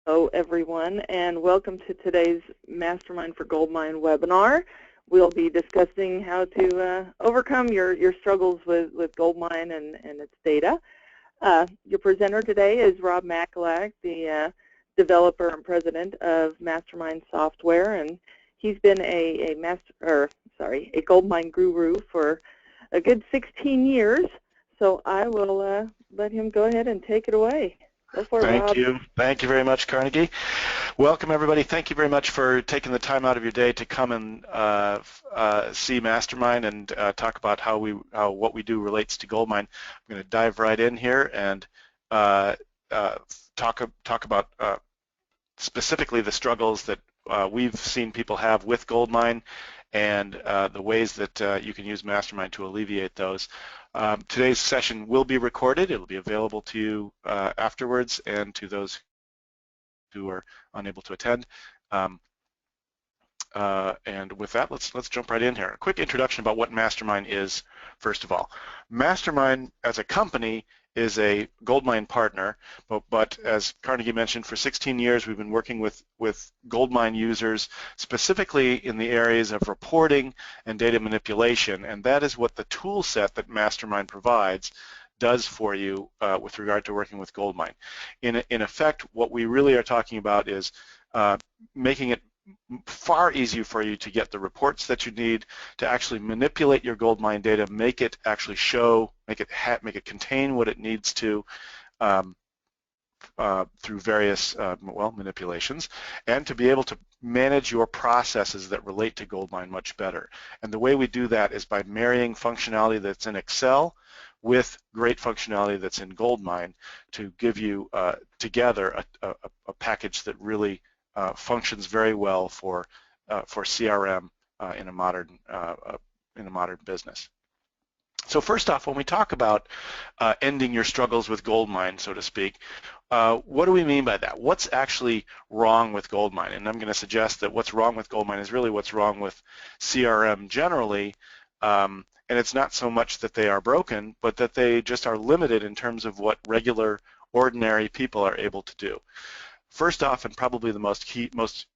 Hello, everyone, and welcome to today's MasterMine for GoldMine webinar. We'll be discussing how to overcome your struggles with GoldMine and its data. Your presenter today is Rob Makalak, the developer and president of MasterMine Software, and he's been a GoldMine guru for a good 16 years. So I will let him go ahead and take it away. Go for it, Rob. Thank you. Thank you very much, Carnegie. Welcome, everybody. Thank you very much for taking the time out of your day to come and see MasterMine and talk about how what we do relates to GoldMine. I'm going to dive right in here and talk about specifically the struggles that we've seen people have with GoldMine and the ways that you can use MasterMine to alleviate those. Today's session will be recorded. It will be available to you afterwards and to those who are unable to attend. And with that, let's jump right in here. A quick introduction about what MasterMine is, first of all. MasterMine as a company is a GoldMine partner, but as Carnegie mentioned, for 16 years we've been working with GoldMine users specifically in the areas of reporting and data manipulation, and that is what the tool set that MasterMine provides does for you with regard to working with GoldMine. In effect, what we really are talking about is making it far easier for you to get the reports that you need, to actually manipulate your GoldMine data, make it actually show, make it contain what it needs to through various manipulations, and to be able to manage your processes that relate to GoldMine much better. And the way we do that is by marrying functionality that's in Excel with great functionality that's in GoldMine to give you together a package that really functions very well for CRM in a modern business. So first off, when we talk about ending your struggles with GoldMine, so to speak, what do we mean by that? What's actually wrong with GoldMine? And I'm going to suggest that what's wrong with GoldMine is really what's wrong with CRM generally, and it's not so much that they are broken, but that they just are limited in terms of what regular, ordinary people are able to do. First off, and probably the most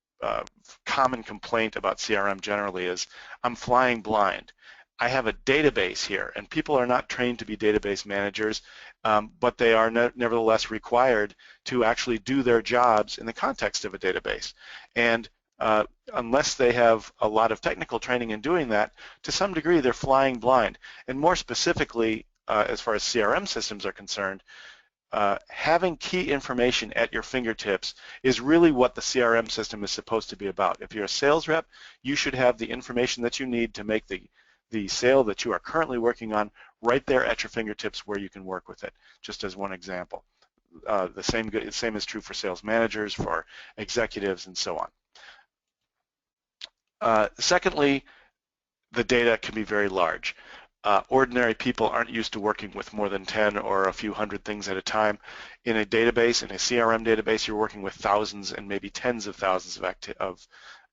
common complaint about CRM generally is, I'm flying blind. I have a database here, and people are not trained to be database managers, but they are nevertheless required to actually do their jobs in the context of a database. And unless they have a lot of technical training in doing that, to some degree they're flying blind. And more specifically, as far as CRM systems are concerned, having key information at your fingertips is really what the CRM system is supposed to be about. If you're a sales rep, you should have the information that you need to make the sale that you are currently working on right there at your fingertips where you can work with it, just as one example. The same is true for sales managers, for executives, and so on. Secondly, the data can be very large. Ordinary people aren't used to working with more than 10 or a few hundred things at a time. In a database, in a CRM database, you're working with thousands and maybe tens of thousands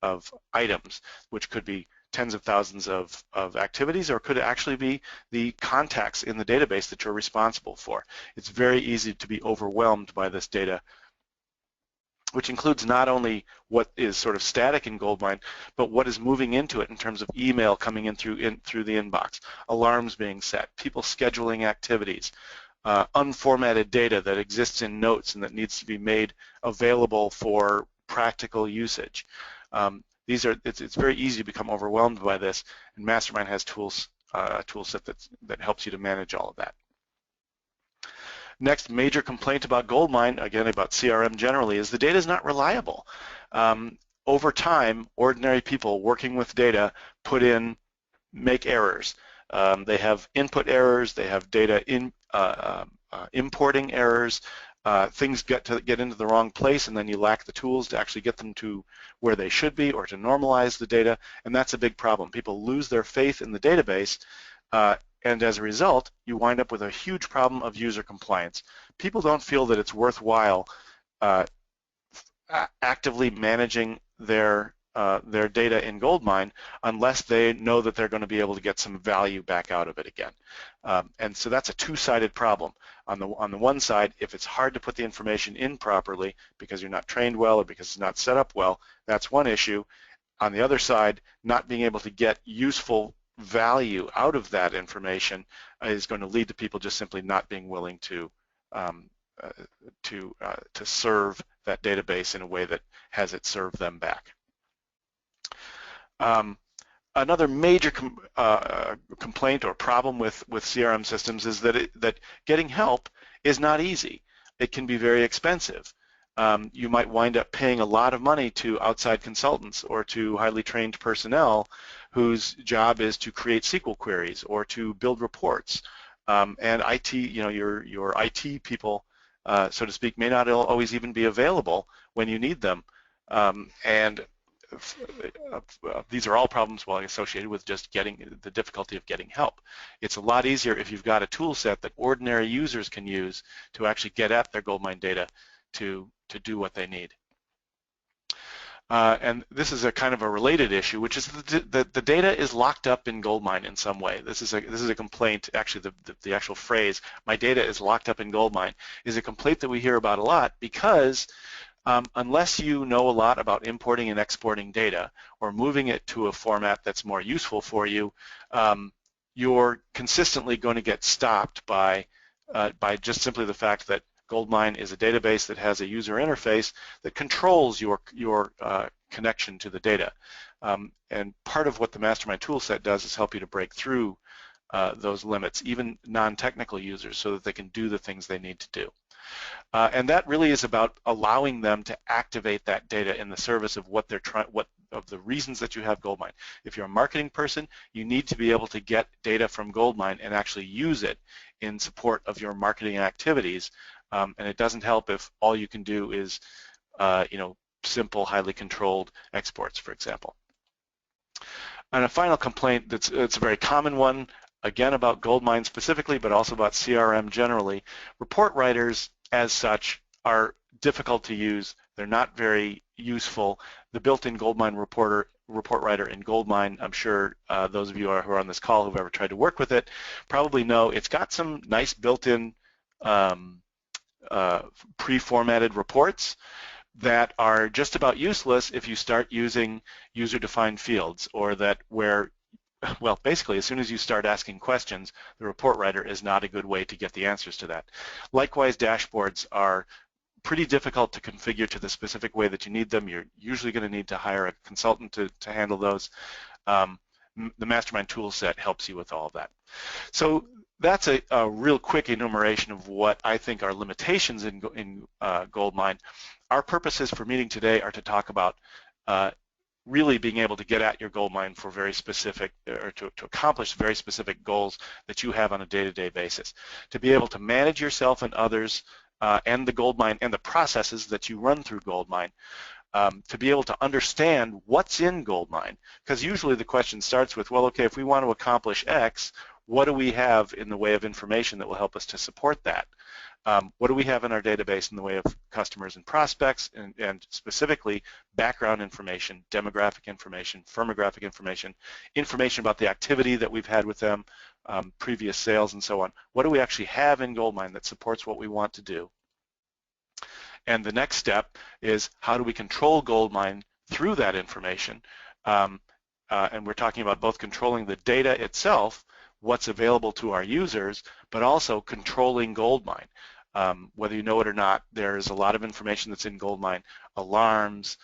of items, which could be tens of thousands of activities, or could actually be the contacts in the database that you're responsible for. It's very easy to be overwhelmed by this data, which includes not only what is sort of static in GoldMine, but what is moving into it in terms of email coming in through the inbox, alarms being set, people scheduling activities, unformatted data that exists in notes and that needs to be made available for practical usage. It's very easy to become overwhelmed by this, and MasterMine has a tool set that helps you to manage all of that. Next major complaint about GoldMine, again about CRM generally, is the data is not reliable. Over time, ordinary people working with data make errors. They have input errors, they have data importing errors, things get into the wrong place, and then you lack the tools to actually get them to where they should be or to normalize the data, and that's a big problem. People lose their faith in the database, and as a result, you wind up with a huge problem of user compliance. People don't feel that it's worthwhile actively managing their data in GoldMine unless they know that they're going to be able to get some value back out of it again. And so that's a two-sided problem. On the one side, if it's hard to put the information in properly because you're not trained well or because it's not set up well, that's one issue. On the other side, not being able to get useful value out of that information is going to lead to people just simply not being willing to serve that database in a way that has it serve them back. Another major complaint or problem with CRM systems is that getting help is not easy. It can be very expensive. You might wind up paying a lot of money to outside consultants or to highly trained personnel whose job is to create SQL queries or to build reports. And IT, your IT people, so to speak, may not always even be available when you need them. And these are all problems associated with just the difficulty of getting help. It's a lot easier if you've got a tool set that ordinary users can use to actually get at their GoldMine data to do what they need. And this is a kind of a related issue, which is that the data is locked up in GoldMine in some way. This is a complaint. Actually, the actual phrase "my data is locked up in GoldMine" is a complaint that we hear about a lot because unless you know a lot about importing and exporting data or moving it to a format that's more useful for you, you're consistently going to get stopped by just simply the fact that GoldMine is a database that has a user interface that controls your connection to the data. And part of what the MasterMine toolset does is help you to break through those limits, even non-technical users, so that they can do the things they need to do. And that really is about allowing them to activate that data in the service of what they're trying, of the reasons that you have GoldMine. If you're a marketing person, you need to be able to get data from GoldMine and actually use it in support of your marketing activities. And it doesn't help if all you can do is, simple, highly controlled exports, for example. And a final complaint it's a very common one, again about GoldMine specifically, but also about CRM generally. Report writers, as such, are difficult to use. They're not very useful. The built-in GoldMine report writer in GoldMine, I'm sure those of you who are on this call who've ever tried to work with it probably know it's got some nice built-in pre-formatted reports that are just about useless if you start using user-defined fields, or well, basically, as soon as you start asking questions, the report writer is not a good way to get the answers to that. Likewise, dashboards are pretty difficult to configure to the specific way that you need them. You're usually going to need to hire a consultant to handle those. The MasterMine tool set helps you with all of that. So that's a real quick enumeration of what I think are limitations in GoldMine. Our purposes for meeting today are to talk about really being able to get at your GoldMine for very specific, or to accomplish very specific goals that you have on a day-to-day basis. To be able to manage yourself and others and the GoldMine and the processes that you run through GoldMine. To be able to understand what's in GoldMine, because usually the question starts with, well, okay, if we want to accomplish X, what do we have in the way of information that will help us to support that? What do we have in our database in the way of customers and prospects, and specifically background information, demographic information, firmographic information, information about the activity that we've had with them, previous sales, and so on. What do we actually have in GoldMine that supports what we want to do? And the next step is, how do we control GoldMine through that information? And we're talking about both controlling the data itself, what's available to our users, but also controlling GoldMine. Whether you know it or not, there's a lot of information that's in GoldMine, alarms,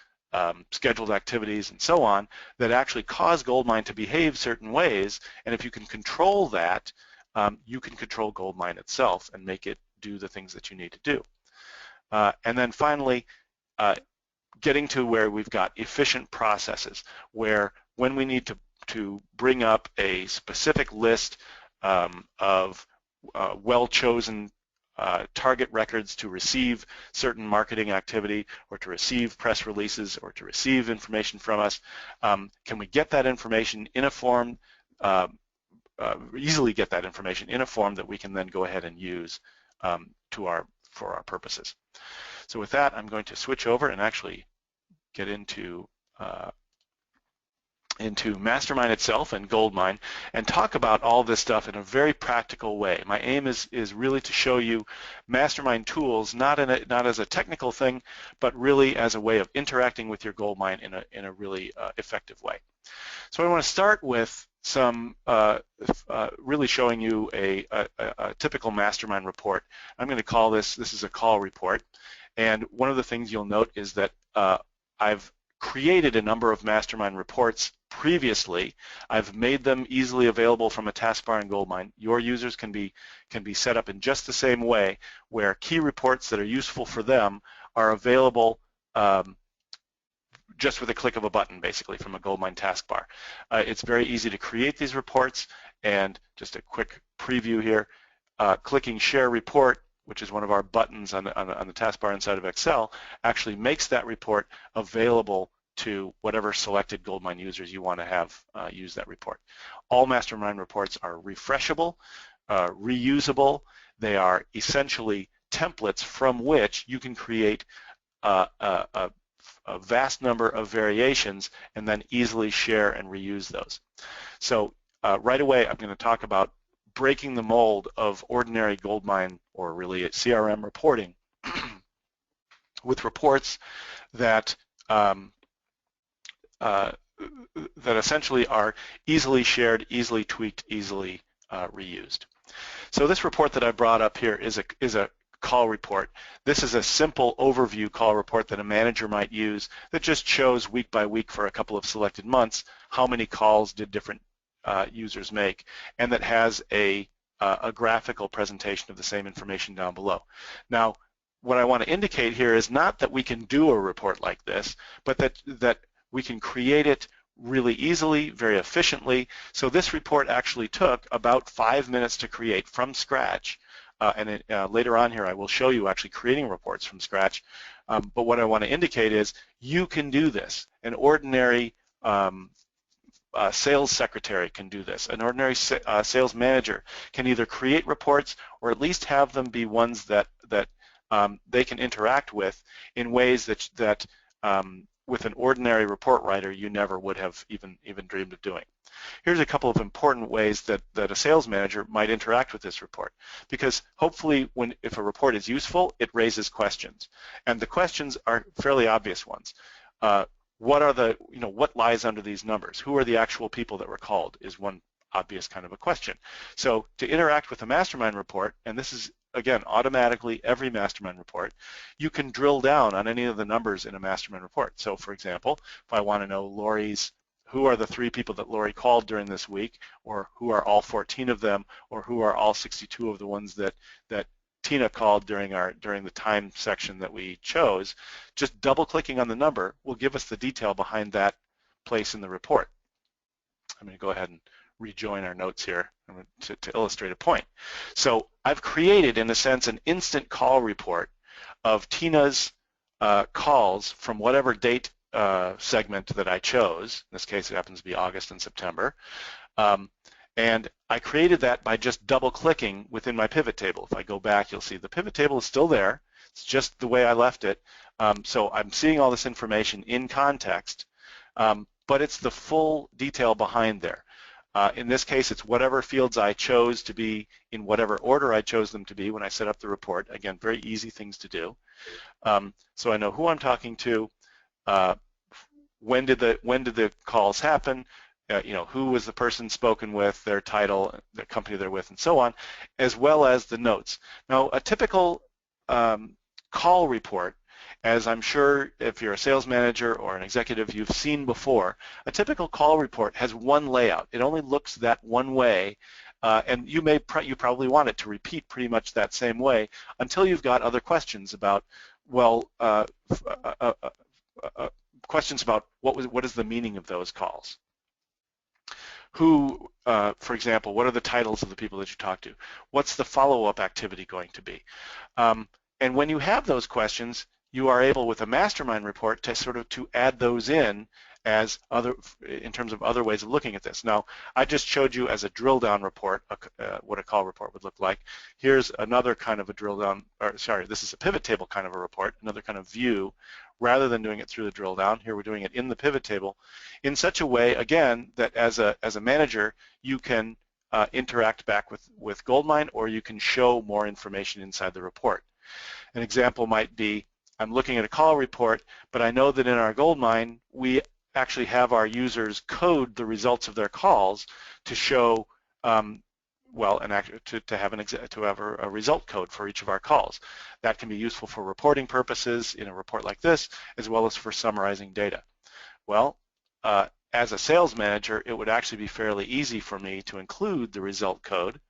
scheduled activities, and so on, that actually cause GoldMine to behave certain ways. And if you can control that, you can control GoldMine itself and make it do the things that you need to do. And then finally, getting to where we've got efficient processes, where when we need to bring up a specific list of well-chosen target records to receive certain marketing activity, or to receive press releases, or to receive information from us, can we get that information in a form, easily get that information in a form that we can then go ahead and use for our purposes. So with that, I'm going to switch over and actually get into into MasterMine itself and GoldMine and talk about all this stuff in a very practical way. My aim is really to show you MasterMine tools not as a technical thing, but really as a way of interacting with your GoldMine in a really effective way. So I want to start with some really showing you a typical MasterMine report. I'm going to call this is a call report, and one of the things you'll note is that I've created a number of MasterMine reports previously. I've made them easily available from a taskbar in GoldMine. Your users can be set up in just the same way, where key reports that are useful for them are available just with a click of a button, basically, from a GoldMine taskbar. It's very easy to create these reports, and just a quick preview here, clicking Share Report, which is one of our buttons on the taskbar inside of Excel, actually makes that report available to whatever selected GoldMine users you want to have use that report. All MasterMine reports are refreshable, reusable. They are essentially templates from which you can create a vast number of variations and then easily share and reuse those. So right away, I'm going to talk about breaking the mold of ordinary GoldMine, or really CRM reporting, with reports that that essentially are easily shared, easily tweaked, easily reused. So this report that I brought up here is a call report. This is a simple overview call report that a manager might use that just shows week by week for a couple of selected months how many calls did different users make, and that has a graphical presentation of the same information down below. Now, what I want to indicate here is not that we can do a report like this, but that we can create it really easily, very efficiently. So this report actually took about 5 minutes to create from scratch. Later on here I will show you actually creating reports from scratch. But what I want to indicate is you can do this. An ordinary sales secretary can do this. An ordinary sales manager can either create reports or at least have them be ones that they can interact with in ways that with an ordinary report writer you never would have even dreamed of doing. Here's a couple of important ways that a sales manager might interact with this report, because hopefully if a report is useful, it raises questions, and the questions are fairly obvious ones. What are the, what lies under these numbers? Who are the actual people that were called is one obvious kind of a question. So to interact with a MasterMine report, and this is again automatically every MasterMine report, you can drill down on any of the numbers in a MasterMine report. So for example, if I want to know who are the 3 people that Lori called during this week, or who are all 14 of them, or who are all 62 of the ones that Tina called during the time section that we chose, just double-clicking on the number will give us the detail behind that place in the report. I'm going to go ahead and rejoin our notes here to illustrate a point. So I've created, in a sense, an instant call report of Tina's calls from whatever date segment that I chose. In this case, it happens to be August and September. And I created that by just double-clicking within my pivot table. If I go back, you'll see the pivot table is still there. It's just the way I left it. So I'm seeing all this information in context, but it's the full detail behind there. In this case, it's whatever fields I chose to be in whatever order I chose them to be when I set up the report. Again, very easy things to do. So I know who I'm talking to, when did the calls happen, who was the person spoken with, their title, the company they're with, and so on, as well as the notes. Now, a typical call report, as I'm sure if you're a sales manager or an executive you've seen before, a typical call report has one layout. It only looks that one way, and you probably want it to repeat pretty much that same way until you've got other questions about, well, questions about what is the meaning of those calls. Who, for example, what are the titles of the people that you talk to? What's the follow-up activity going to be? And when you have those questions, you are able with a MasterMine report to add those in as in terms of other ways of looking at this. Now, I just showed you as a drill down report what a call report would look like. Here's another kind of a drill down, or sorry, this is a pivot table kind of a report, another kind of view rather than doing it through the drill down. Here we're doing it in the pivot table in such a way, again, that as a manager, you can interact back with GoldMine, or you can show more information inside the report. An example might be, I'm looking at a call report, but I know that in our GoldMine, we actually have our users code the results of their calls to show, well, to have a result code for each of our calls. That can be useful for reporting purposes in a report like this, as well as for summarizing data. Well, as a sales manager, it would actually be fairly easy for me to include the result code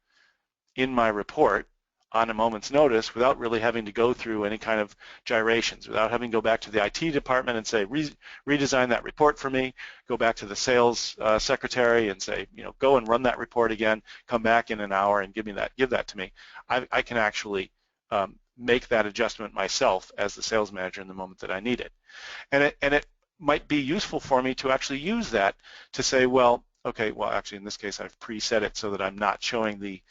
in my report on a moment's notice without really having to go through any kind of gyrations, without having to go back to the IT department and say, redesign that report for me, go back to the sales secretary and say, go and run that report again, come back in an hour and give that to me. I can actually make that adjustment myself as the sales manager in the moment that I need it. And it might be useful for me to actually use that to say, well, okay, well, actually in this case I've preset it so that I'm not showing the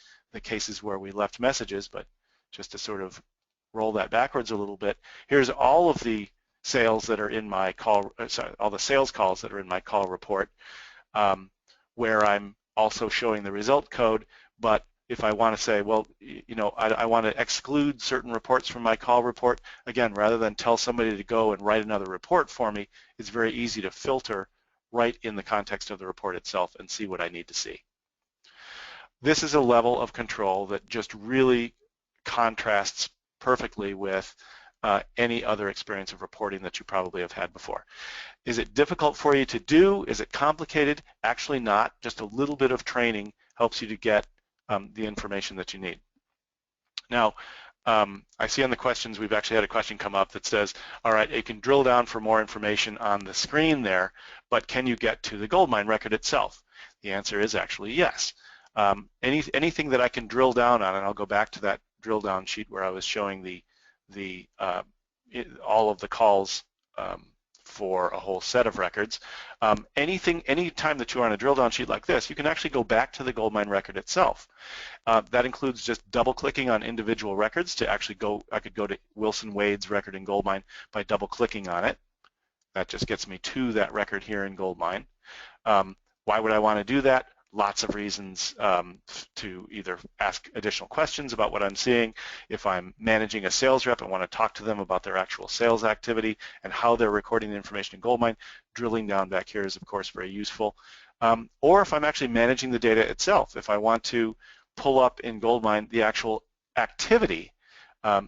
cases where we left messages, but just to sort of roll that backwards a little bit, here's all of the sales that are in my call, all the sales calls that are in my call report, where I'm also showing the result code. But if I want to say, well, I want to exclude certain reports from my call report, again, rather than tell somebody to go and write another report for me, it's very easy to filter right in the context of the report itself and see what I need to see. This is a level of control that just really contrasts perfectly with any other experience of reporting that you probably have had before. Is it difficult for you to do? Is it complicated? Actually not. Just a little bit of training helps you to get the information that you need. Now, I see on the questions, we've actually had a question come up that says, all right, you can drill down for more information on the screen there, but can you get to the GoldMine record itself? The answer is actually yes. Anything that I can drill down on, and I'll go back to that drill down sheet where I was showing all of the calls for a whole set of records. Any time that you are on a drill down sheet like this, you can actually go back to the GoldMine record itself. That includes just double clicking on individual records to actually I could go to Wilson Wade's record in GoldMine by double clicking on it. That just gets me to that record here in GoldMine. Why would I want to do that? Lots of reasons to either ask additional questions about what I'm seeing. If I'm managing a sales rep, I want to talk to them about their actual sales activity and how they're recording the information in GoldMine. Drilling down back here is, of course, very useful. Or if I'm actually managing the data itself, if I want to pull up in GoldMine the actual activity,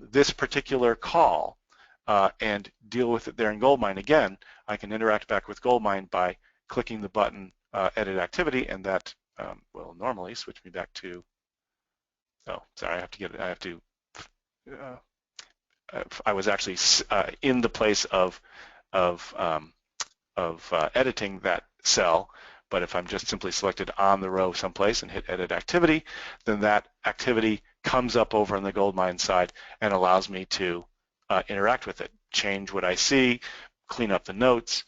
this particular call, and deal with it there in GoldMine, again, I can interact back with GoldMine by clicking the button edit activity, and that will normally switch me back to, oh, sorry, I was actually in the place of editing that cell, but if I'm just simply selected on the row someplace and hit edit activity, then that activity comes up over on the GoldMine side and allows me to interact with it, change what I see, clean up the notes,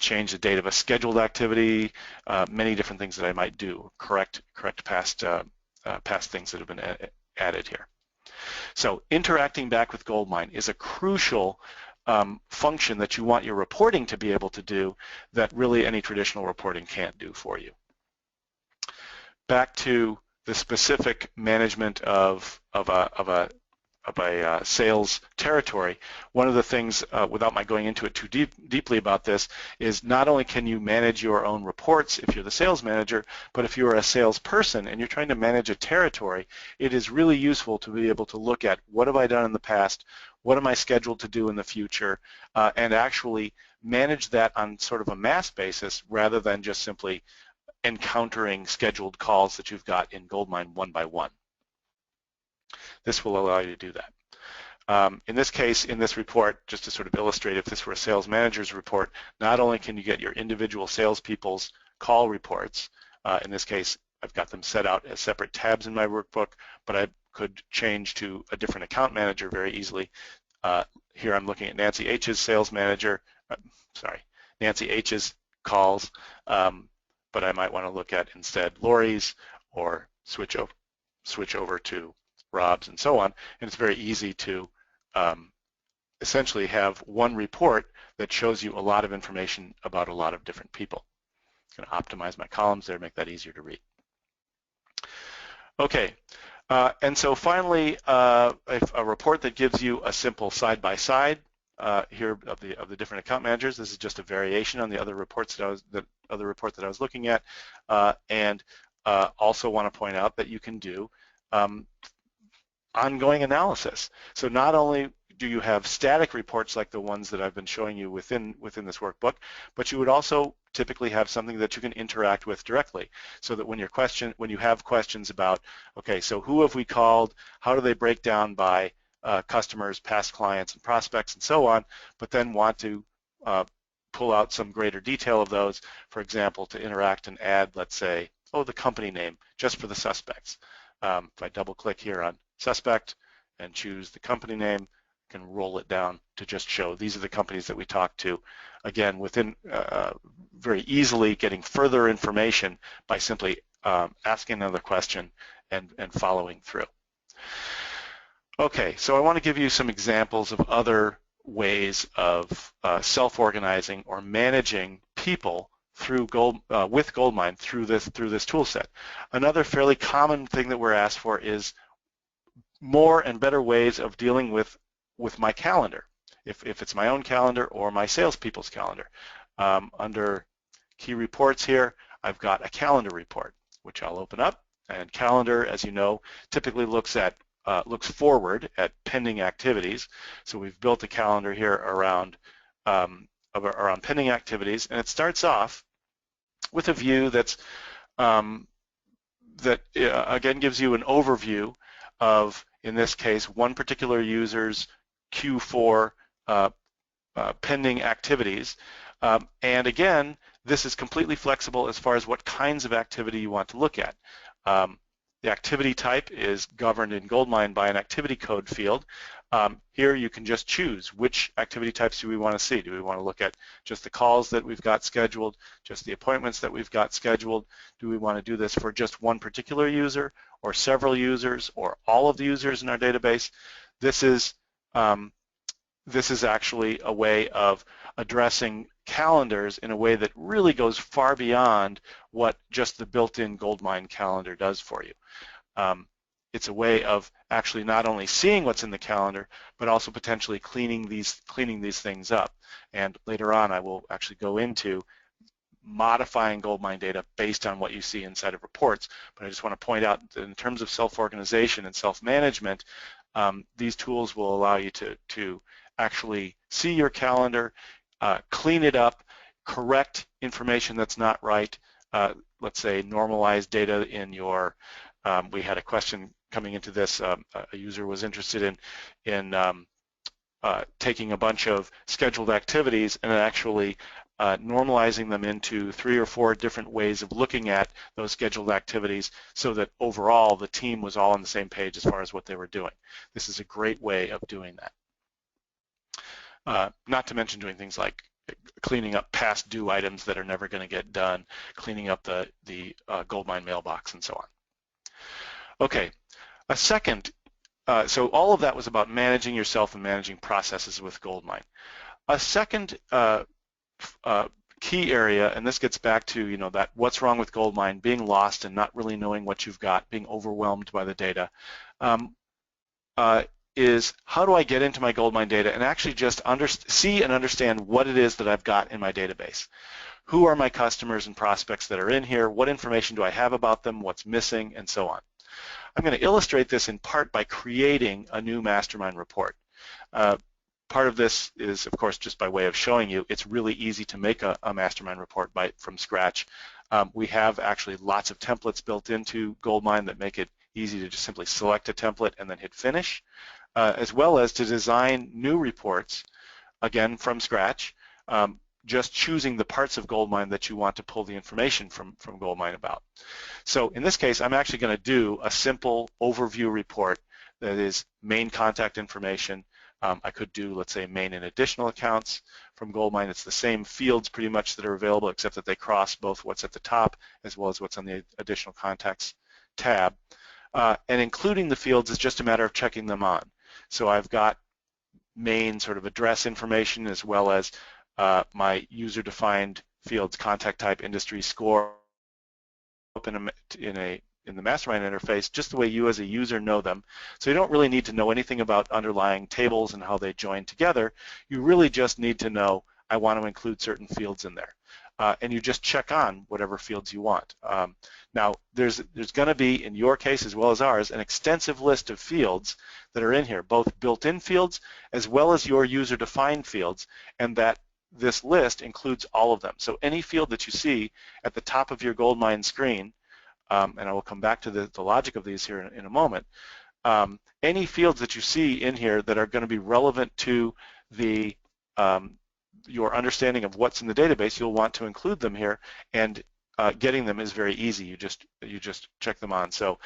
change the date of a scheduled activity, many different things that I might do, correct past things that have been added here. So interacting back with GoldMine is a crucial function that you want your reporting to be able to do that really any traditional reporting can't do for you. Back to the specific management of a sales territory, one of the things, without my going into it too deeply about this, is not only can you manage your own reports if you're the sales manager, but if you're a salesperson and you're trying to manage a territory, it is really useful to be able to look at what have I done in the past, what am I scheduled to do in the future, and actually manage that on sort of a mass basis rather than just simply encountering scheduled calls that you've got in GoldMine one by one. This will allow you to do that. In this case, in this report, just to sort of illustrate, if this were a sales manager's report, not only can you get your individual salespeople's call reports, in this case, I've got them set out as separate tabs in my workbook, but I could change to a different account manager very easily. Here I'm looking at Nancy H's sales manager, Nancy H's calls, but I might want to look at instead Lori's or switch over to Rob's and so on, and it's very easy to essentially have one report that shows you a lot of information about a lot of different people. I'm going to optimize my columns there, make that easier to read. Okay, and so finally, a report that gives you a simple side-by-side here of the different account managers. This is just a variation on the other reports that I was looking at, and also want to point out that you can do ongoing analysis. So not only do you have static reports like the ones that I've been showing you within this workbook, but you would also typically have something that you can interact with directly, so that when you have questions about, okay, so who have we called, how do they break down by customers, past clients, and prospects, and so on, but then want to pull out some greater detail of those, for example, to interact and add, let's say, the company name just for the suspects. If I double-click here on suspect and choose the company name, I can roll it down to just show these are the companies that we talked to. Again, within very easily getting further information by simply asking another question and following through. Okay, so I want to give you some examples of other ways of self-organizing or managing people through with GoldMine through this tool set. Another fairly common thing that we're asked for is more and better ways of dealing with my calendar, if it's my own calendar or my salespeople's calendar. Under key reports here, I've got a calendar report, which I'll open up. And calendar, as you know, typically looks forward at pending activities. So we've built a calendar here around pending activities, and it starts off with a view that again gives you an overview of, in this case, one particular user's Q4 pending activities. And again, this is completely flexible as far as what kinds of activity you want to look at. The activity type is governed in GoldMine by an activity code field. Here you can just choose which activity types do we want to see. Do we want to look at just the calls that we've got scheduled, just the appointments that we've got scheduled? Do we want to do this for just one particular user or several users or all of the users in our database? This is actually a way of addressing calendars in a way that really goes far beyond what just the built-in GoldMine calendar does for you. It's a way of actually not only seeing what's in the calendar, but also potentially cleaning these things up. And later on, I will actually go into modifying GoldMine data based on what you see inside of reports. But I just want to point out that in terms of self-organization and self-management, these tools will allow you to actually see your calendar, clean it up, correct information that's not right. Let's say normalize data in your, we had a question coming into this, a user was interested in taking a bunch of scheduled activities and actually normalizing them into 3 or 4 different ways of looking at those scheduled activities so that overall the team was all on the same page as far as what they were doing. This is a great way of doing that. Not to mention doing things like cleaning up past due items that are never going to get done, cleaning up the GoldMine mailbox, and so on. Okay, a second, so all of that was about managing yourself and managing processes with GoldMine. A second key area, and this gets back to that what's wrong with GoldMine, being lost and not really knowing what you've got, being overwhelmed by the data, is how do I get into my GoldMine data and actually just see and understand what it is that I've got in my database. Who are my customers and prospects that are in here? What information do I have about them? What's missing? And so on. I'm going to illustrate this in part by creating a new MasterMine report. Part of this is, of course, just by way of showing you it's really easy to make a MasterMine report from scratch. We have actually lots of templates built into GoldMine that make it easy to just simply select a template and then hit finish, as well as to design new reports, again, from scratch, just choosing the parts of GoldMine that you want to pull the information from GoldMine about. So in this case, I'm actually going to do a simple overview report that is main contact information. I could do, let's say, main and additional accounts from GoldMine. It's the same fields pretty much that are available, except that they cross both what's at the top as well as what's on the additional contacts tab. And including the fields is just a matter of checking them on. So I've got main sort of address information, as well as my user-defined fields, contact type, industry, score, up in the MasterMine interface just the way you as a user know them. So you don't really need to know anything about underlying tables and how they join together. You really just need to know, I want to include certain fields in there. And you just check on whatever fields you want. Now, there's going to be, in your case as well as ours, an extensive list of fields that are in here, both built-in fields as well as your user-defined fields, and that this list includes all of them. So any field that you see at the top of your GoldMine screen, and I will come back to the logic of these here in a moment, any fields that you see in here that are going to be relevant to the your understanding of what's in the database, you'll want to include them here, and getting them is very easy. You just check them on. So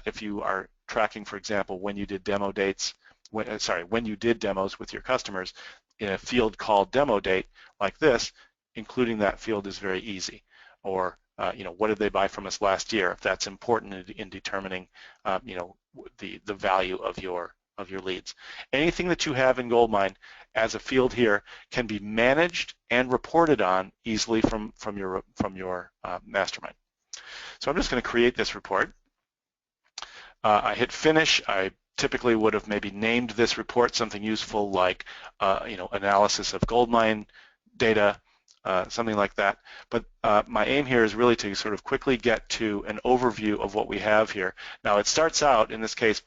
if you are tracking, for example, when you did demo dates, when you did demos with your customers in a field called demo date like this, including that field is very easy. Or what did they buy from us last year? If that's important in determining the value of your leads. Anything that you have in GoldMine as a field here can be managed and reported on easily from your MasterMine. So I'm just going to create this report. I hit finish. I typically would have maybe named this report something useful like analysis of GoldMine data, something like that. But my aim here is really to sort of quickly get to an overview of what we have here. Now it starts out in this case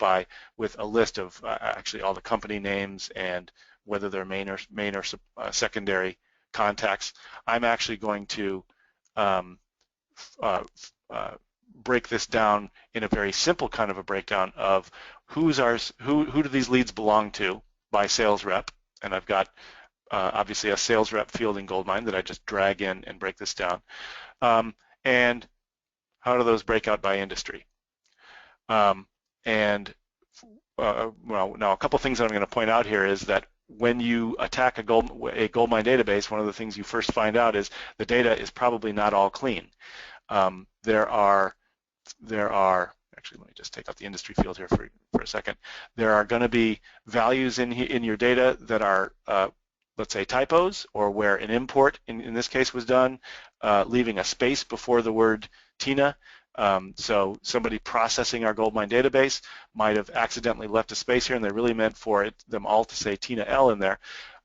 with a list of actually all the company names and whether they're main or secondary contacts. I'm actually going to break this down in a very simple kind of a breakdown of who do these leads belong to by sales rep, and I've got obviously a sales rep field in GoldMine that I just drag in and break this down. And how do those break out by industry? Well, now a couple things that I'm going to point out here is that when you attack a GoldMine database, one of the things you first find out is the data is probably not all clean. There are actually, let me just take out the industry field here for a second. There are going to be values in your data that are let's say typos, or where an import in this case was done, leaving a space before the word Tina. So somebody processing our GoldMine database might have accidentally left a space here, and they really meant for them all to say Tina L in there.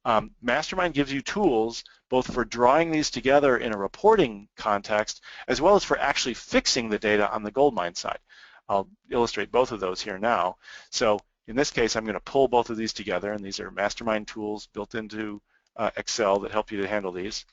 MasterMine gives you tools both for drawing these together in a reporting context, as well as for actually fixing the data on the GoldMine side. I'll illustrate both of those here now. So in this case, I'm going to pull both of these together, and these are MasterMine tools built into Excel that help you to handle these.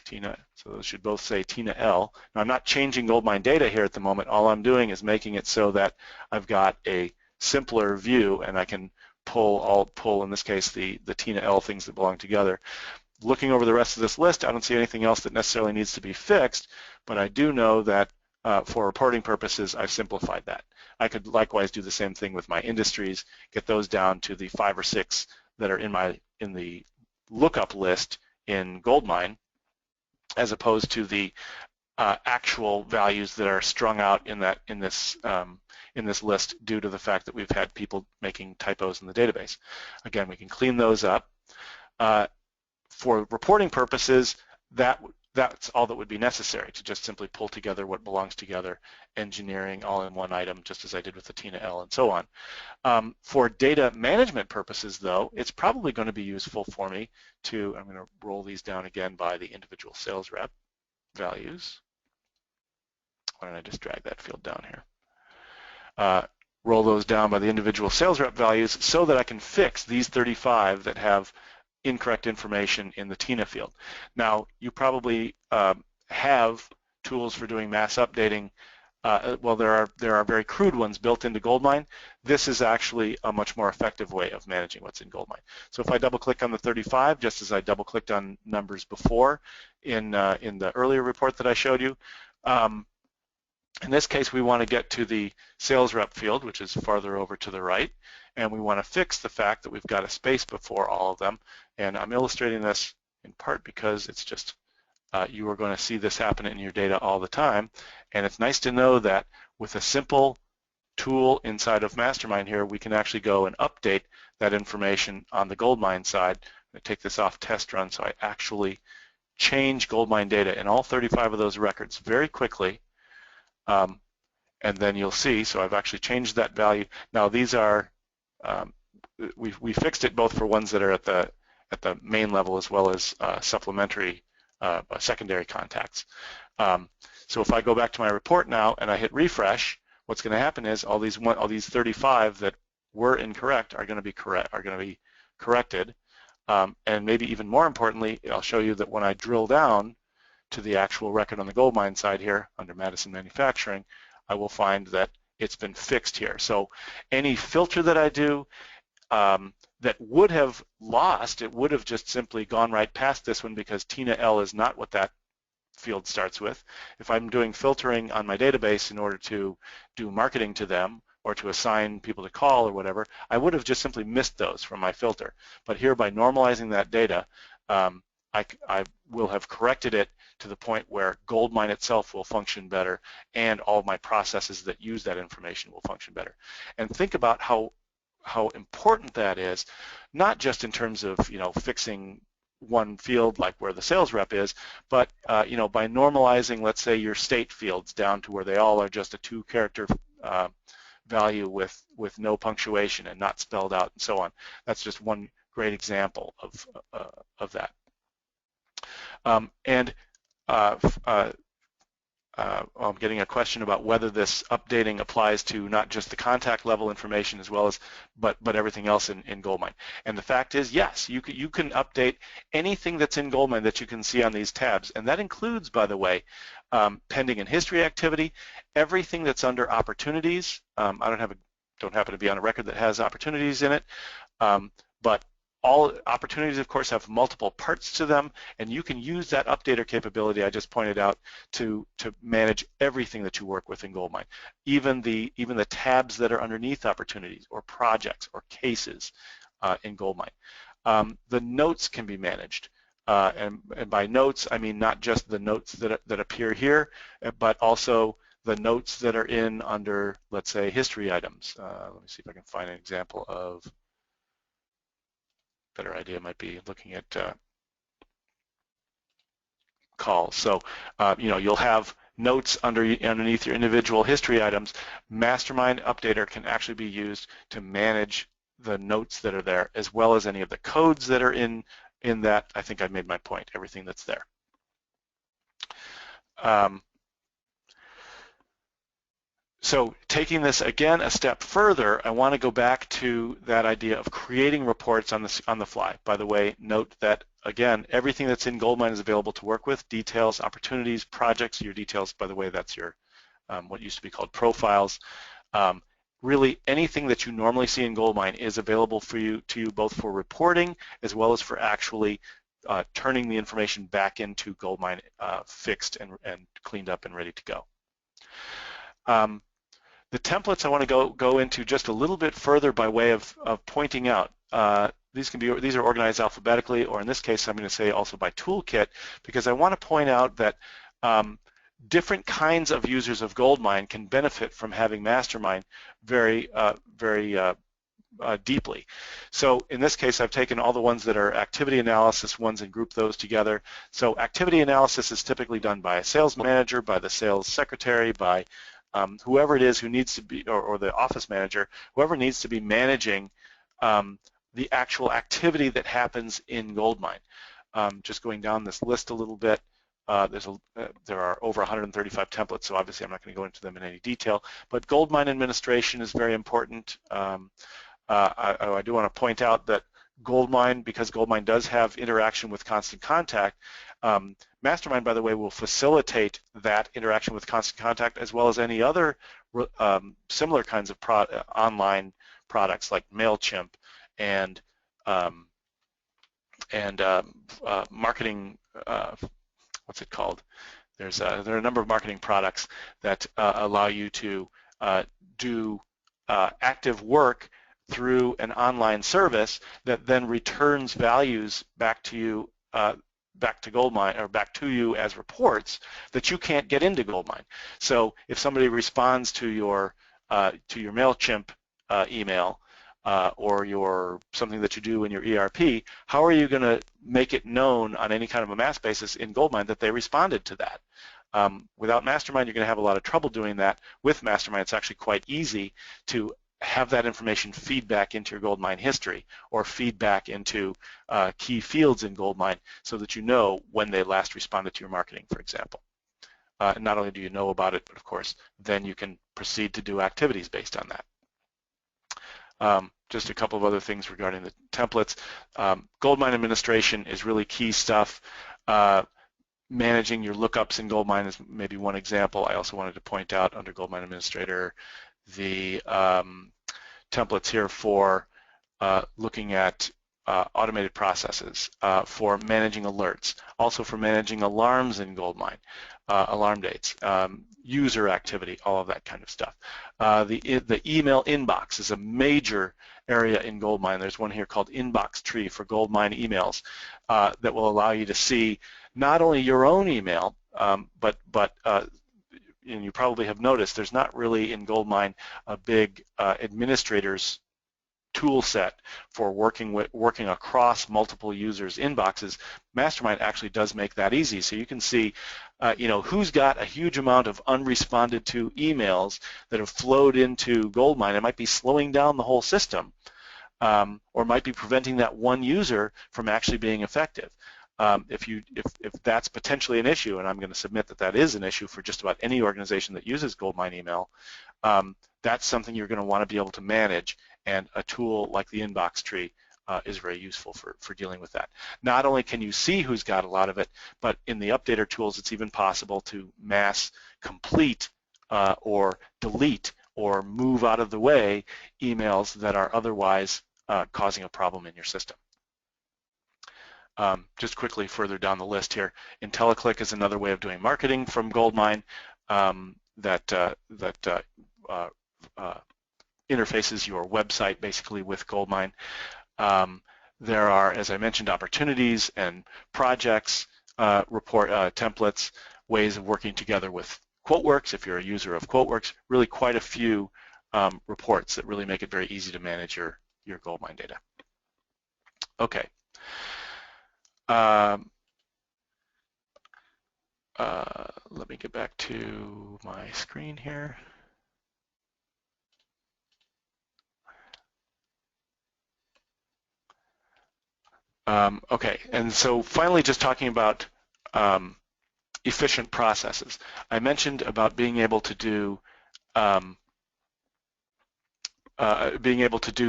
Tina, so those should both say Tina L. Now I'm not changing GoldMine data here at the moment. All I'm doing is making it so that I've got a simpler view, and I can pull in this case the Tina L things that belong together. Looking over the rest of this list, I don't see anything else that necessarily needs to be fixed, but I do know that for reporting purposes, I've simplified that. I could likewise do the same thing with my industries, get those down to the 5 or 6 that are in the lookup list in GoldMine, as opposed to the actual values that are strung out in this list due to the fact that we've had people making typos in the database. Again, we can clean those up. For reporting purposes, that's all that would be necessary, to just simply pull together what belongs together, engineering all in one item, just as I did with the Tina L and so on. For data management purposes, though, it's probably going to be useful for me I'm going to roll these down again by the individual sales rep values. Why don't I just drag that field down here? Roll those down by the individual sales rep values so that I can fix these 35 that have incorrect information in the Tina field. Now, you probably have tools for doing mass updating. Well, there are very crude ones built into GoldMine. This is actually a much more effective way of managing what's in GoldMine. So if I double-click on the 35, just as I double-clicked on numbers before in the earlier report that I showed you, in this case, we want to get to the sales rep field, which is farther over to the right, and we want to fix the fact that we've got a space before all of them. And I'm illustrating this in part because it's just you are going to see this happen in your data all the time, and it's nice to know that with a simple tool inside of MasterMine here, we can actually go and update that information on the GoldMine side. I'm going to take this off test run so I actually change GoldMine data in all 35 of those records very quickly. And then you'll see, so I've actually changed that value. Now these are, we fixed it both for ones that are at the main level as well as supplementary secondary contacts. So if I go back to my report now and I hit refresh, what's going to happen is all these 35 that were incorrect are going to be corrected. And maybe even more importantly, I'll show you that when I drill down to the actual record on the GoldMine side here under Madison Manufacturing, I will find that it's been fixed here. So any filter that I do that would have lost, it would have just simply gone right past this one because Tina L is not what that field starts with. If I'm doing filtering on my database in order to do marketing to them or to assign people to call or whatever, I would have just simply missed those from my filter. But here, by normalizing that data, I will have corrected it to the point where GoldMine itself will function better and all of my processes that use that information will function better. And think about how important that is, not just in terms of fixing one field like where the sales rep is, but by normalizing, let's say, your state fields down to where they all are just a 2-character value with no punctuation and not spelled out and so on. That's just one great example of that. I'm getting a question about whether this updating applies to not just the contact level information as well as but everything else in GoldMine. And the fact is, yes, you can update anything that's in GoldMine that you can see on these tabs, and that includes, by the way, pending and history activity, everything that's under opportunities. I don't happen to be on a record that has opportunities in it, but all opportunities, of course, have multiple parts to them, and you can use that updater capability I just pointed out to manage everything that you work with in GoldMine, even the tabs that are underneath opportunities or projects or cases in GoldMine. The notes can be managed, and by notes I mean not just the notes that appear here, but also the notes that are in under, let's say, history items. Let me see if I can find an example of. Better idea might be looking at calls. So you'll have notes underneath your individual history items. MasterMine Updater can actually be used to manage the notes that are there, as well as any of the codes that are in that. I think I made my point. Everything that's there. So taking this again a step further, I want to go back to that idea of creating reports on the fly. By the way, note that again, everything that's in GoldMine is available to work with: details, opportunities, projects. Your details, by the way, that's your what used to be called profiles. Really, anything that you normally see in GoldMine is available to you both for reporting as well as for actually turning the information back into GoldMine fixed and cleaned up and ready to go. The templates I want to go into just a little bit further by way of pointing out. These are organized alphabetically, or in this case I'm going to say also by toolkit, because I want to point out that different kinds of users of GoldMine can benefit from having MasterMine very deeply. So in this case, I've taken all the ones that are activity analysis ones and grouped those together. So activity analysis is typically done by a sales manager, by the sales secretary, by whoever it is who needs to be, or the office manager, whoever needs to be managing the actual activity that happens in GoldMine. Just going down this list a little bit, there are over 135 templates, so obviously I'm not going to go into them in any detail, but GoldMine administration is very important. I do want to point out that GoldMine, because GoldMine does have interaction with Constant Contact, MasterMine, by the way, will facilitate that interaction with Constant Contact as well as any other similar kinds of online products like MailChimp and marketing, what's it called? There are a number of marketing products that allow you to do active work through an online service that then returns values back to you, back to GoldMine, or back to you as reports that you can't get into GoldMine. So if somebody responds to your MailChimp email, or something that you do in your ERP, how are you going to make it known on any kind of a mass basis in GoldMine that they responded to that? Without MasterMine, you're going to have a lot of trouble doing that. With MasterMine, it's actually quite easy to have that information feed back into your GoldMine history or feed back into key fields in GoldMine so that you know when they last responded to your marketing, for example. And not only do you know about it, but of course, then you can proceed to do activities based on that. Just a couple of other things regarding the templates. GoldMine administration is really key stuff. Managing your lookups in GoldMine is maybe one example. I also wanted to point out under GoldMine Administrator the templates here for looking at automated processes, for managing alerts, also for managing alarms in GoldMine, alarm dates, user activity, all of that kind of stuff. The email inbox is a major area in GoldMine. There's one here called Inbox Tree for GoldMine emails that will allow you to see not only your own email, but and you probably have noticed there's not really in GoldMine a big administrator's tool set for working across multiple users' inboxes. MasterMine actually does make that easy, so you can see who's got a huge amount of unresponded to emails that have flowed into GoldMine. It might be slowing down the whole system, or might be preventing that one user from actually being effective. If that's potentially an issue, and I'm going to submit that that is an issue for just about any organization that uses GoldMine email, that's something you're going to want to be able to manage, and a tool like the Inbox Tree is very useful for dealing with that. Not only can you see who's got a lot of it, but in the updater tools it's even possible to mass complete or delete or move out of the way emails that are otherwise causing a problem in your system. Just quickly further down the list here, IntelliClick is another way of doing marketing from GoldMine that interfaces your website basically with GoldMine. There are, as I mentioned, opportunities and projects, templates, ways of working together with QuoteWorks if you're a user of QuoteWorks, really quite a few reports that really make it very easy to manage your GoldMine data. Okay. Let me get back to my screen here. Okay, and so finally just talking about efficient processes. I mentioned about being able to do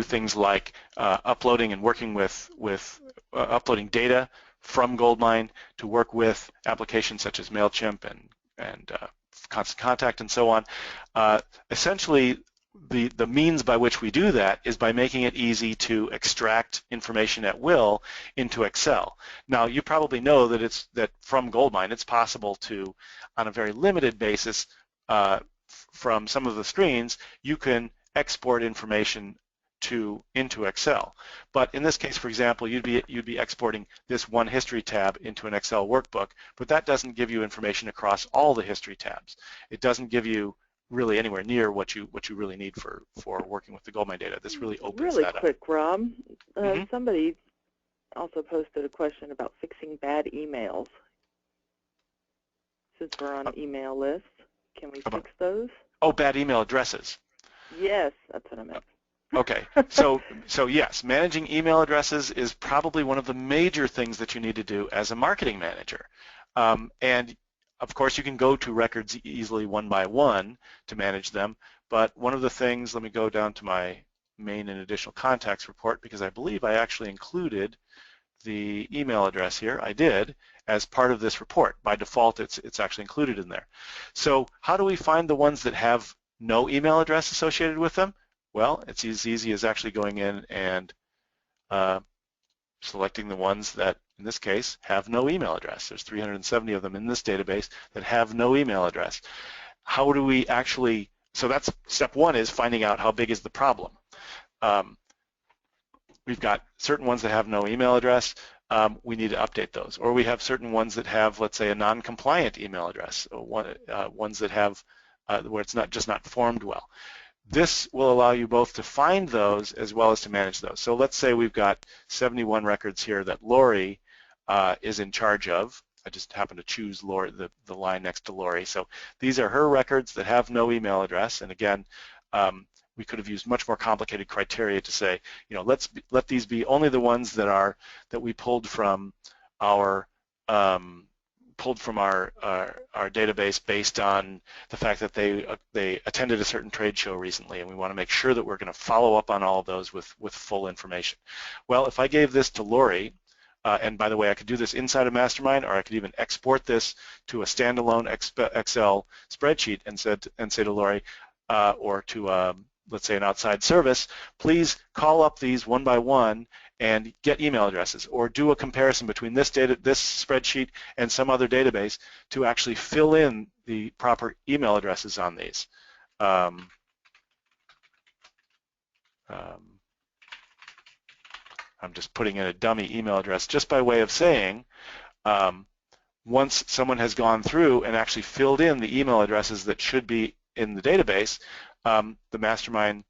things like uploading and working with uploading data from GoldMine to work with applications such as MailChimp and Constant Contact and so on. Essentially, the means by which we do that is by making it easy to extract information at will into Excel. Now, you probably know that from GoldMine, it's possible to, on a very limited basis, from some of the screens, you can export information into Excel. But in this case, for example, you'd be exporting this one history tab into an Excel workbook, but that doesn't give you information across all the history tabs. It doesn't give you really anywhere near what you really need for working with the GoldMine data. This really opens that up. Really quick, Rob. Somebody also posted a question about fixing bad emails. Since we're on email lists, can we fix those? Oh, bad email addresses. Yes, that's what I meant. Okay, so yes, managing email addresses is probably one of the major things that you need to do as a marketing manager. And of course, you can go to records easily one by one to manage them, but one of the things, let me go down to my main and additional contacts report, because I believe I actually included the email address here. I did, as part of this report. By default, it's actually included in there. So how do we find the ones that have no email address associated with them? Well, it's as easy as actually going in and selecting the ones that, in this case, have no email address. There's 370 of them in this database that have no email address. How do we actually, so that's step one, is finding out how big is the problem. We've got certain ones that have no email address. We need to update those. Or we have certain ones that have, let's say, a non-compliant email address, or ones that have, where it's just not formed well. This will allow you both to find those as well as to manage those. So let's say we've got 71 records here that Lori is in charge of. I just happen to choose Lori, the line next to Lori. So these are her records that have no email address. And again, we could have used much more complicated criteria to say, let these be only the ones that we pulled from our database based on the fact that they attended a certain trade show recently, and we want to make sure that we're going to follow up on all of those with full information. Well, if I gave this to Lori, and by the way, I could do this inside of MasterMine, or I could even export this to a standalone Excel spreadsheet and say to Lori, or to let's say an outside service, please call up these one by one and get email addresses, or do a comparison between this spreadsheet and some other database to actually fill in the proper email addresses on these. I'm just putting in a dummy email address just by way of saying, once someone has gone through and actually filled in the email addresses that should be in the database, the MasterMine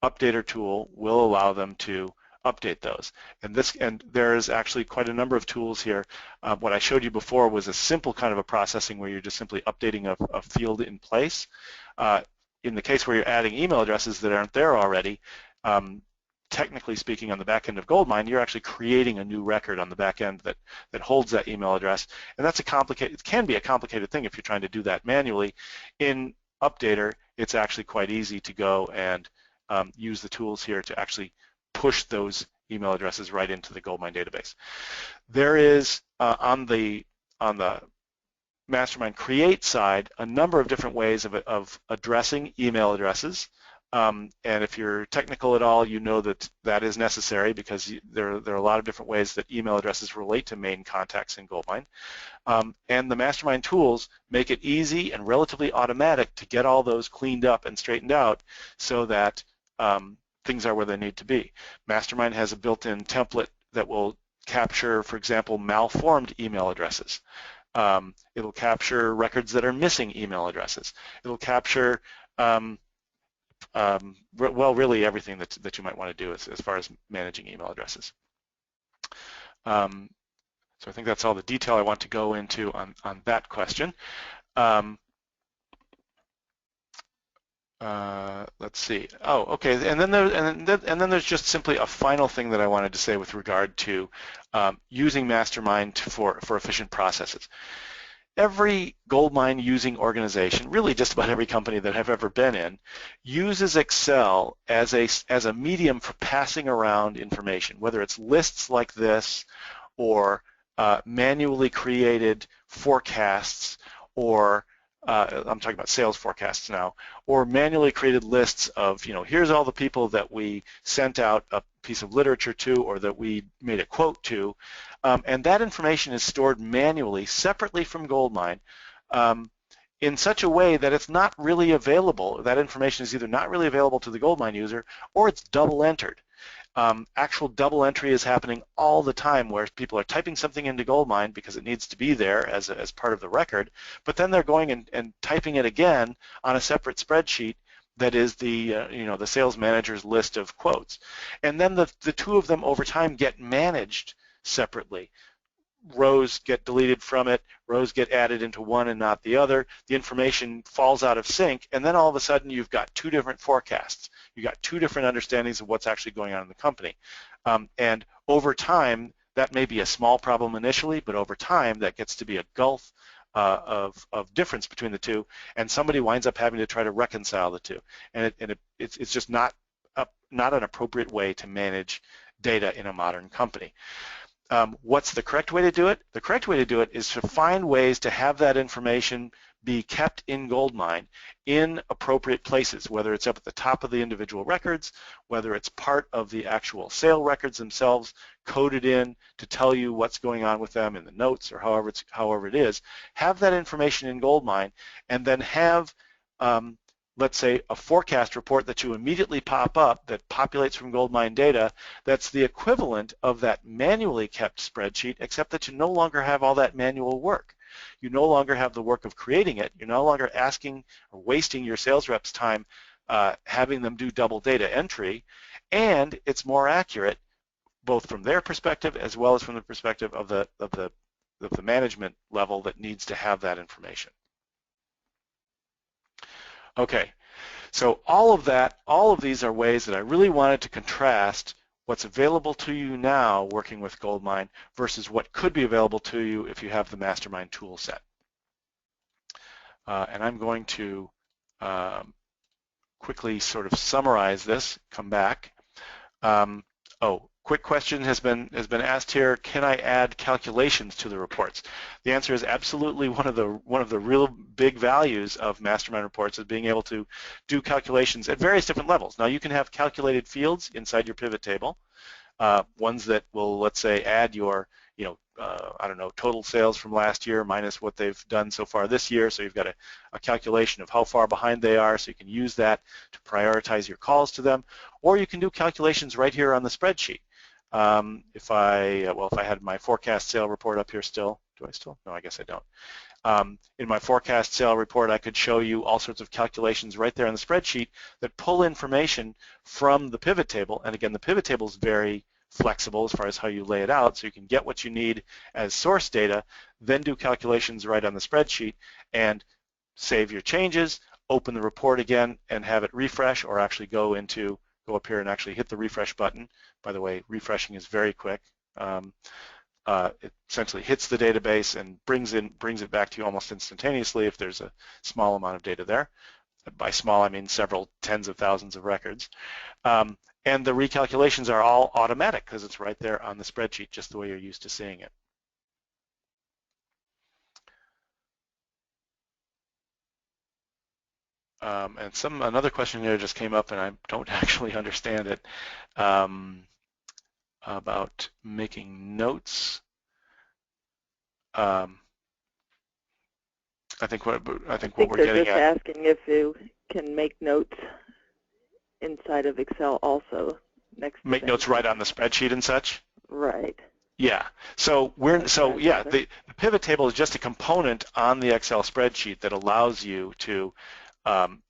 updater tool will allow them to update those. And there's actually quite a number of tools here. What I showed you before was a simple kind of a processing where you're just simply updating a field in place. In the case where you're adding email addresses that aren't there already, technically speaking, on the back end of GoldMine, you're actually creating a new record on the back end that holds that email address. And that's it can be a complicated thing if you're trying to do that manually. In Updater, it's actually quite easy to go and use the tools here to actually push those email addresses right into the GoldMine database. There is on the MasterMine Create side a number of different ways of addressing email addresses. And if you're technical at all, you know that is necessary, because there are a lot of different ways that email addresses relate to main contacts in GoldMine. And the MasterMine tools make it easy and relatively automatic to get all those cleaned up and straightened out so that things are where they need to be. MasterMine has a built-in template that will capture, for example, malformed email addresses. It'll capture records that are missing email addresses. It'll capture well, really everything that you might want to do as far as managing email addresses. So I think that's all the detail I want to go into on that question. Let's see. Oh, okay. And then there's just simply a final thing that I wanted to say with regard to using MasterMine for efficient processes. Every GoldMine using organization, really just about every company that I've ever been in, uses Excel as a medium for passing around information, whether it's lists like this, or manually created forecasts, or I'm talking about sales forecasts now, or manually created lists of, here's all the people that we sent out a piece of literature to, or that we made a quote to, and that information is stored manually, separately from GoldMine, in such a way that it's not really available. That information is either not really available to the GoldMine user, or it's double entered. Actual double entry is happening all the time, where people are typing something into GoldMine because it needs to be there as part of the record, but then they're going and typing it again on a separate spreadsheet that is the the sales manager's list of quotes. And then the two of them over time get managed separately. Rows get deleted from it, rows get added into one and not the other, the information falls out of sync, and then all of a sudden you've got two different forecasts. You've got two different understandings of what's actually going on in the company. And over time, that may be a small problem initially, but over time that gets to be a gulf of difference between the two, and somebody winds up having to try to reconcile the two. And it's just not an appropriate way to manage data in a modern company. What's the correct way to do it? The correct way to do it is to find ways to have that information be kept in GoldMine in appropriate places, whether it's up at the top of the individual records, whether it's part of the actual sale records themselves, coded in to tell you what's going on with them in the notes, or however it is. Have that information in GoldMine, and then have let's say a forecast report that you immediately pop up that populates from GoldMine data that's the equivalent of that manually kept spreadsheet, except that you no longer have all that manual work. You no longer have the work of creating it. You're no longer asking or wasting your sales rep's time having them do double data entry, and it's more accurate both from their perspective as well as from the perspective of the management level that needs to have that information. Okay, so all of these are ways that I really wanted to contrast what's available to you now working with GoldMine versus what could be available to you if you have the MasterMine tool set. And I'm going to quickly sort of summarize this, come back. Quick question has been asked here. Can I add calculations to the reports? The answer is absolutely. One of the real big values of MasterMine reports is being able to do calculations at various different levels. Now you can have calculated fields inside your pivot table, ones that will, let's say, add your, I don't know, total sales from last year minus what they've done so far this year. So you've got a calculation of how far behind they are, so you can use that to prioritize your calls to them. Or you can do calculations right here on the spreadsheet. If I had my forecast sale report up here still, do I still? No, I guess I don't. In my forecast sale report, I could show you all sorts of calculations right there on the spreadsheet that pull information from the pivot table. And again, the pivot table is very flexible as far as how you lay it out, so you can get what you need as source data, then do calculations right on the spreadsheet and save your changes, open the report again and have it refresh, or actually go up here and actually hit the refresh button. By the way, refreshing is very quick. It essentially hits the database and brings it back to you almost instantaneously if there's a small amount of data there. By small, I mean several tens of thousands of records. And the recalculations are all automatic because it's right there on the spreadsheet, just the way you're used to seeing it. And another question here just came up, and I don't actually understand it, about making notes. I think what we're getting at. Asking if you can make notes inside of Excel also. Make notes right on the spreadsheet and such. Right. Yeah. So the pivot table is just a component on the Excel spreadsheet that allows you to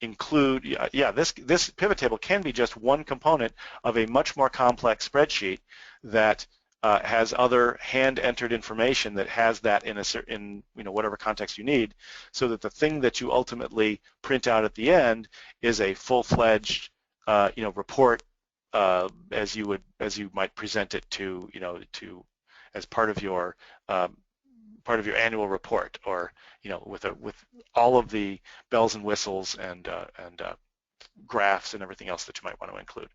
include. This pivot table can be just one component of a much more complex spreadsheet that has other hand-entered information that has that in whatever context you need, so that the thing that you ultimately print out at the end is a full-fledged report as you might present it to as part of your annual report, or with all of the bells and whistles and graphs and everything else that you might want to include.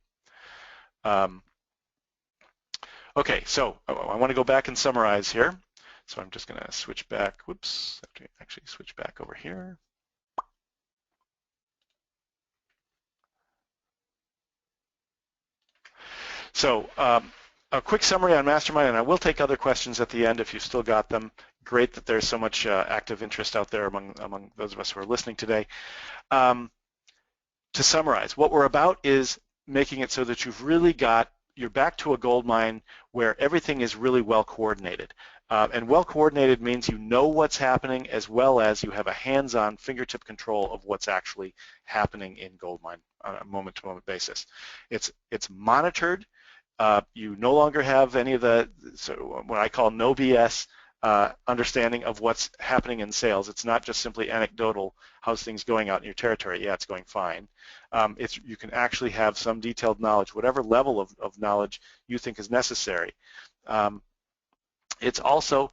Okay, so I want to go back and summarize here. So I'm just going to switch back. Whoops, I have to actually switch back over here. So a quick summary on MasterMine, and I will take other questions at the end if you've still got them. Great that there's so much active interest out there among those of us who are listening today. To summarize, what we're about is making it so that you're back to a GoldMine where everything is really well coordinated. And well coordinated means you know what's happening, as well as you have a hands-on fingertip control of what's actually happening in GoldMine on a moment-to-moment basis. It's monitored. You no longer have any of what I call no BS understanding of what's happening in sales. It's not just simply anecdotal, how's things going out in your territory? Yeah, it's going fine. You can actually have some detailed knowledge, whatever level of knowledge you think is necessary. It's also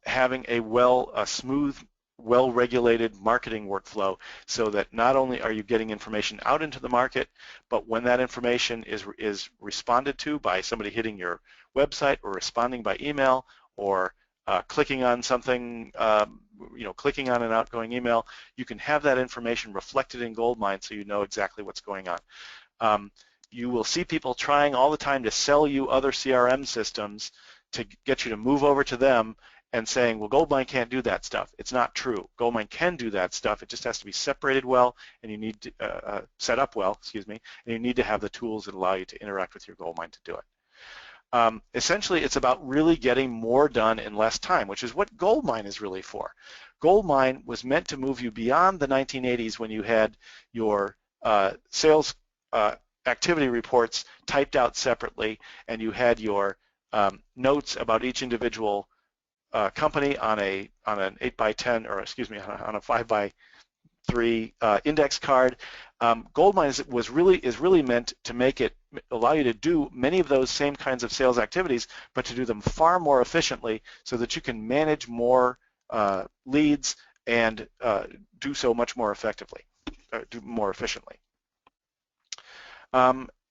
having a smooth, well-regulated marketing workflow, so that not only are you getting information out into the market, but when that information is responded to by somebody hitting your website or responding by email or clicking on something, clicking on an outgoing email, you can have that information reflected in GoldMine so you know exactly what's going on. You will see people trying all the time to sell you other CRM systems to get you to move over to them and saying, well, GoldMine can't do that stuff. It's not true. GoldMine can do that stuff. It just has to be separated well, and you need to set up well, and you need to have the tools that allow you to interact with your GoldMine to do it. Essentially, it's about really getting more done in less time, which is what GoldMine is really for. GoldMine was meant to move you beyond the 1980s when you had your sales activity reports typed out separately, and you had your notes about each individual company on an 8x10, or excuse me, on a 5x3 index card. GoldMine is really meant to make it allow you to do many of those same kinds of sales activities, but to do them far more efficiently, so that you can manage more leads and do so much more effectively, do more efficiently.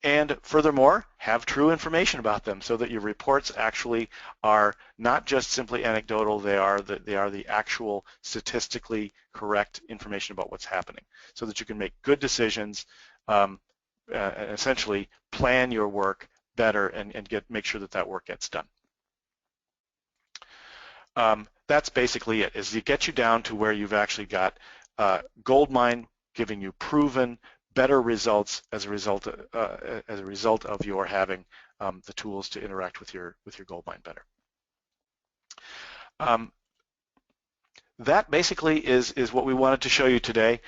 And furthermore, have true information about them, so that your reports actually are not just simply anecdotal, they are the actual statistically correct information about what's happening, so that you can make good decisions, essentially plan your work better, and make sure that work gets done. That's basically it, is to get you down to where you've actually got GoldMine giving you proven better results as a result of your having the tools to interact with your GoldMine better. That basically is what we wanted to show you today.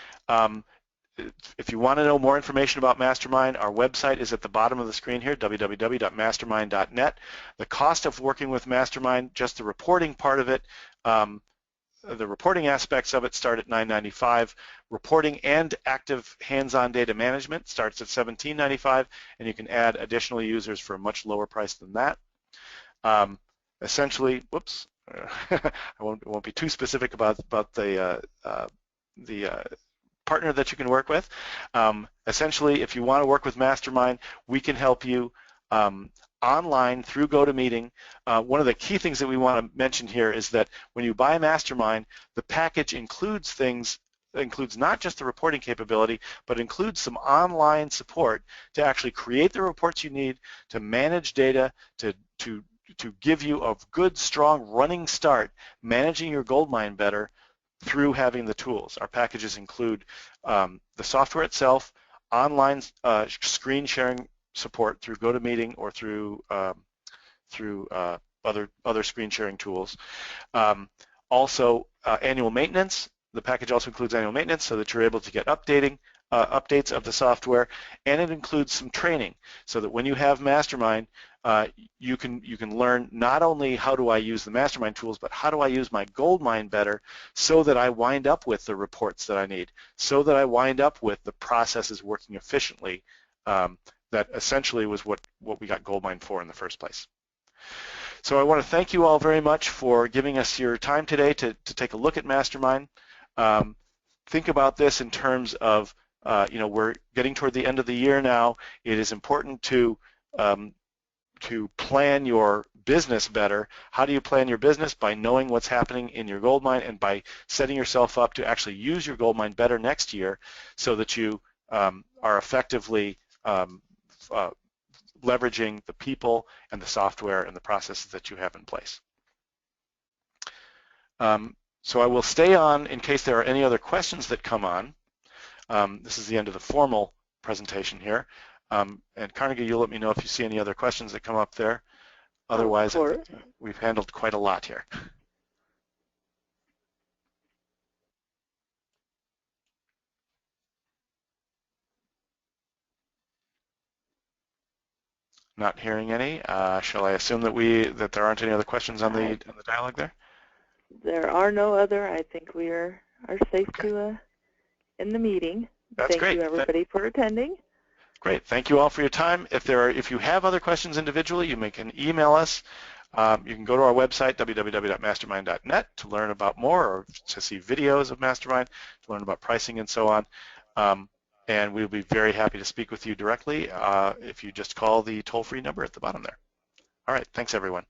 If you want to know more information about MasterMine, our website is at the bottom of the screen here, www.mastermine.net. The cost of working with MasterMine, just the reporting part of it, the reporting aspects of it start at $9.95. Reporting and active hands-on data management starts at $17.95, and you can add additional users for a much lower price than that. Essentially, whoops, I won't be too specific about the partner that you can work with. Essentially, if you want to work with MasterMine, we can help you online through GoToMeeting. One of the key things that we want to mention here is that when you buy MasterMine, the package includes not just the reporting capability, but includes some online support to actually create the reports you need, to manage data, to give you a good, strong running start managing your GoldMine better through having the tools. Our packages include the software itself, online screen sharing support through GoToMeeting or through other screen sharing tools. Also, annual maintenance. The package also includes annual maintenance, so that you're able to get updates of the software, and it includes some training, so that when you have MasterMine, you can learn not only how do I use the MasterMine tools, but how do I use my GoldMine better, so that I wind up with the reports that I need, so that I wind up with the processes working efficiently. That essentially was what we got GoldMine for in the first place. So I want to thank you all very much for giving us your time today to take a look at MasterMine. Think about this in terms of, we're getting toward the end of the year now. It is important to plan your business better. How do you plan your business? By knowing what's happening in your GoldMine, and by setting yourself up to actually use your GoldMine better next year, so that you are effectively leveraging the people and the software and the processes that you have in place. So I will stay on in case there are any other questions that come on. This is the end of the formal presentation here. And Carnegie, you'll let me know if you see any other questions that come up there. Otherwise, I think we've handled quite a lot here. Not hearing any. Shall I assume that there aren't any other questions on the dialogue there? There are no other. I think we are safe to end the meeting. That's great. Thank you, everybody, for attending. Great. Thank you all for your time. If you have other questions individually, you can email us. You can go to our website, www.mastermine.net, to learn about more, or to see videos of MasterMine, to learn about pricing and so on. And we'll be very happy to speak with you directly if you just call the toll-free number at the bottom there. All right. Thanks, everyone.